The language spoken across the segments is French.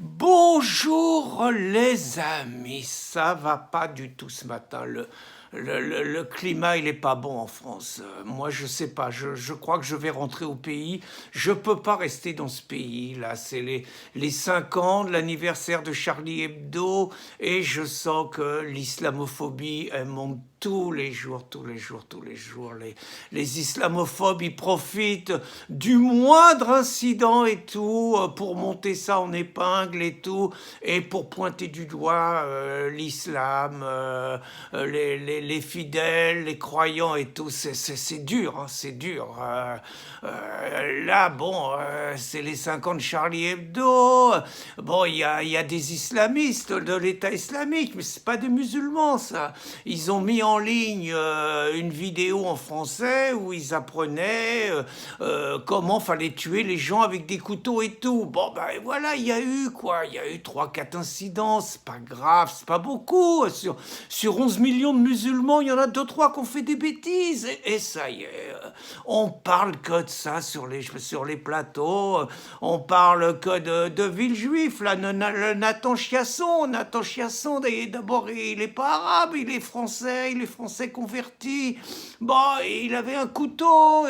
Bonjour les amis, ça va pas du tout ce matin. Le climat, il est pas bon en France. Moi, je sais pas, je crois que je vais rentrer au pays. Je peux pas rester dans ce pays. Là, c'est les 5 ans de l'anniversaire de Charlie Hebdo et je sens que l'islamophobie, elle monte tous les jours, tous les jours, tous les jours. Les islamophobes, ils profitent du moindre incident et tout pour monter ça en épingle et tout et pour pointer du doigt l'islam, les fidèles, les croyants et tout. C'est dur, hein, c'est dur. Là, bon, c'est les 5 ans de Charlie Hebdo. Bon, il y a des islamistes de l'État islamique, mais c'est pas des musulmans, ça. Ils ont mis en ligne une vidéo en français où ils apprenaient comment fallait tuer les gens avec des couteaux et tout. Bon, ben voilà, il y a eu quoi? Il y a eu 3-4 incidents, c'est pas grave, c'est pas beaucoup. Sur 11 millions de musulmans, il y en a 2-3 qui ont fait des bêtises. Et ça y est, on parle que de ça sur les plateaux, on parle que de Villejuif, là, le Nathan Chiasson. Nathan Chiasson, d'abord, il est pas arabe, il est français converti. Bon, il avait un couteau.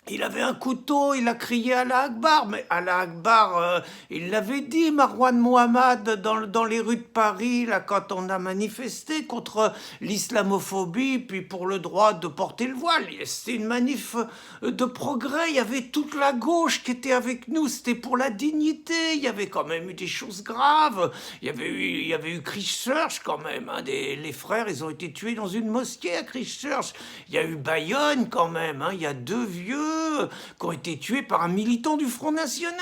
Il a crié Allah Akbar, mais Allah Akbar, il l'avait dit, Marwan Mohammad, dans les rues de Paris, là, quand on a manifesté contre l'islamophobie, puis pour le droit de porter le voile. C'était une manif de progrès, il y avait toute la gauche qui était avec nous, c'était pour la dignité, il y avait quand même eu des choses graves, il y avait eu Christchurch quand même, hein, les frères, ils ont été tués dans une mosquée à Christchurch, il y a eu Bayonne quand même, hein, il y a 2 vieux qui ont été tués par un militant du Front National.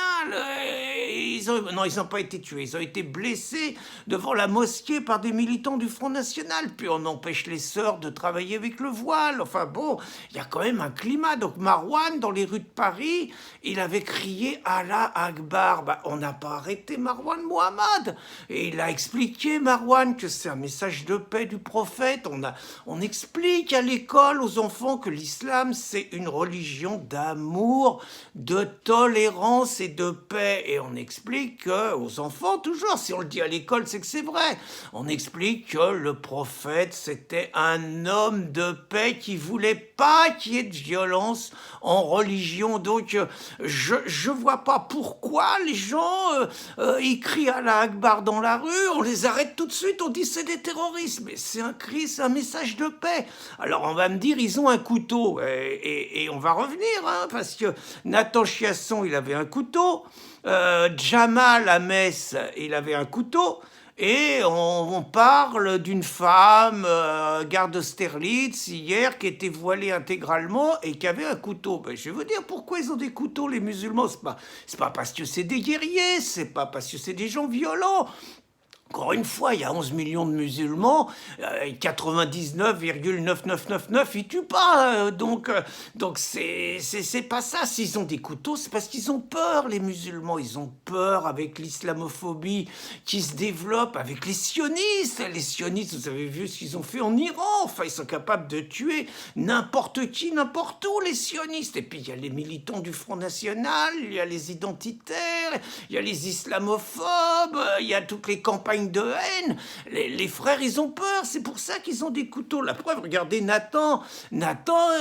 Non, ils n'ont pas été tués, ils ont été blessés devant la mosquée par des militants du Front National. Puis on empêche les sœurs de travailler avec le voile. Enfin bon, il y a quand même un climat. Donc Marwan, dans les rues de Paris, il avait crié Allah Akbar. Bah, on n'a pas arrêté Marwan Mohammad. Et il a expliqué, Marwan, que c'est un message de paix du prophète. On explique à l'école aux enfants que l'islam, c'est une religion d'amour, de tolérance et de paix. Et on explique aux enfants, toujours, si on le dit à l'école, c'est que c'est vrai. On explique que le prophète, c'était un homme de paix qui voulait pas qu'il y ait de violence en religion. Donc, je vois pas pourquoi les gens, ils crient Allah Akbar dans la rue, on les arrête tout de suite, on dit c'est des terroristes. Mais c'est un cri, c'est un message de paix. Alors, on va me dire, ils ont un couteau. Et on va revenir, hein, parce que Nathan Chiasson, il avait un couteau, Jamal à Metz, il avait un couteau, et on parle d'une femme, garde d'Austerlitz, hier, qui était voilée intégralement et qui avait un couteau. Ben, je vais vous dire pourquoi ils ont des couteaux, les musulmans. C'est pas parce que c'est des guerriers, c'est pas parce que c'est des gens violents. Encore une fois, il y a 11 millions de musulmans, 99,9999, ils tuent pas. Donc c'est pas ça. S'ils ont des couteaux, c'est parce qu'ils ont peur, les musulmans. Ils ont peur avec l'islamophobie qui se développe, avec les sionistes. Les sionistes, vous avez vu ce qu'ils ont fait en Iran. Enfin, ils sont capables de tuer n'importe qui, n'importe où, les sionistes. Et puis, il y a les militants du Front National, il y a les identitaires, il y a les islamophobes, il y a toutes les campagnes de haine. Les frères, ils ont peur, c'est pour ça qu'ils ont des couteaux. La preuve, regardez Nathan,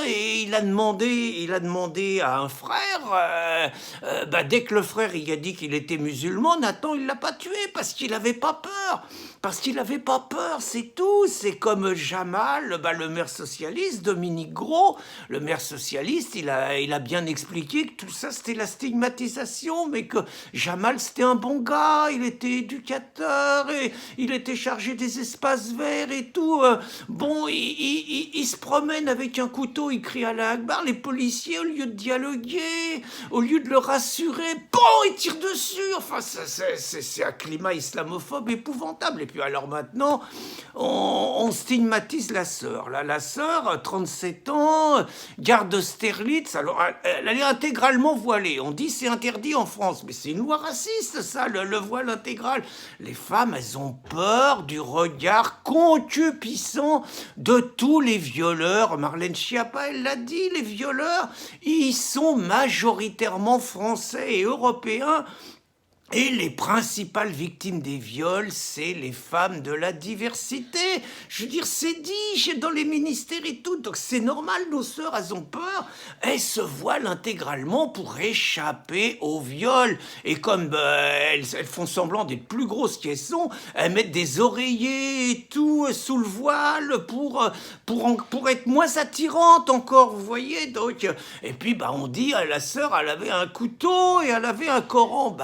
et il a demandé à un frère, dès que le frère il a dit qu'il était musulman, Nathan il l'a pas tué parce qu'il avait pas peur. C'est tout. C'est comme Jamal, le maire socialiste, Dominique Gros, le maire socialiste, il a bien expliqué que tout ça c'était la stigmatisation, mais que Jamal c'était un bon gars, il était éducateur, et il était chargé des espaces verts et tout. Bon, il se promène avec un couteau, il crie Allah Akbar, les policiers, au lieu de dialoguer, au lieu de le rassurer, bon, ils tirent dessus. Enfin, c'est un climat islamophobe épouvantable. Et puis alors maintenant, on stigmatise la sœur. Là, la sœur, 37 ans, garde d'Austerlitz, alors elle est intégralement voilée. On dit c'est interdit en France, mais c'est une loi raciste, ça, le voile intégral. Les femmes, elles ont peur du regard concupiscent de tous les violeurs. Marlène Schiappa, elle l'a dit, les violeurs, ils sont majoritairement français et européens. Et les principales victimes des viols, c'est les femmes de la diversité. Je veux dire, c'est dit dans les ministères et tout, donc c'est normal, nos sœurs, elles ont peur. Elles se voilent intégralement pour échapper au viol. Et comme elles font semblant d'être plus grosses qu'elles sont, elles mettent des oreillers et tout sous le voile pour être moins attirantes encore, vous voyez. Donc, et puis, on dit, la sœur, elle avait un couteau et elle avait un Coran.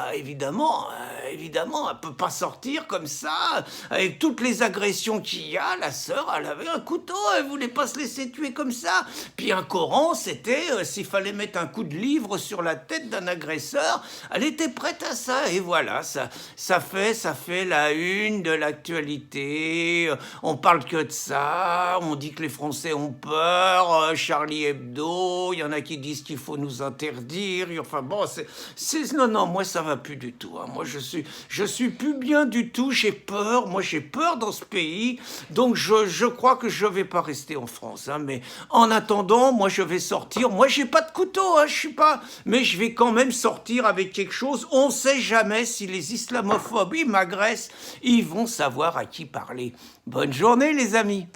Évidemment, elle peut pas sortir comme ça, avec toutes les agressions qu'il y a. La sœur, elle avait un couteau, elle voulait pas se laisser tuer comme ça. Puis un Coran, c'était s'il fallait mettre un coup de livre sur la tête d'un agresseur, elle était prête à ça. Et voilà, ça fait la une de l'actualité. On parle que de ça, on dit que les Français ont peur, Charlie Hebdo, il y en a qui disent qu'il faut nous interdire. Enfin bon, non, moi ça va plus du tout. Moi je suis plus bien du tout, j'ai peur. Moi j'ai peur dans ce pays, donc je crois que je vais pas rester en France. Mais en attendant, moi je vais sortir. Moi j'ai pas de couteau, je suis pas, mais je vais quand même sortir avec quelque chose. On sait jamais si les islamophobes ils m'agressent, ils vont savoir à qui parler. Bonne journée les amis.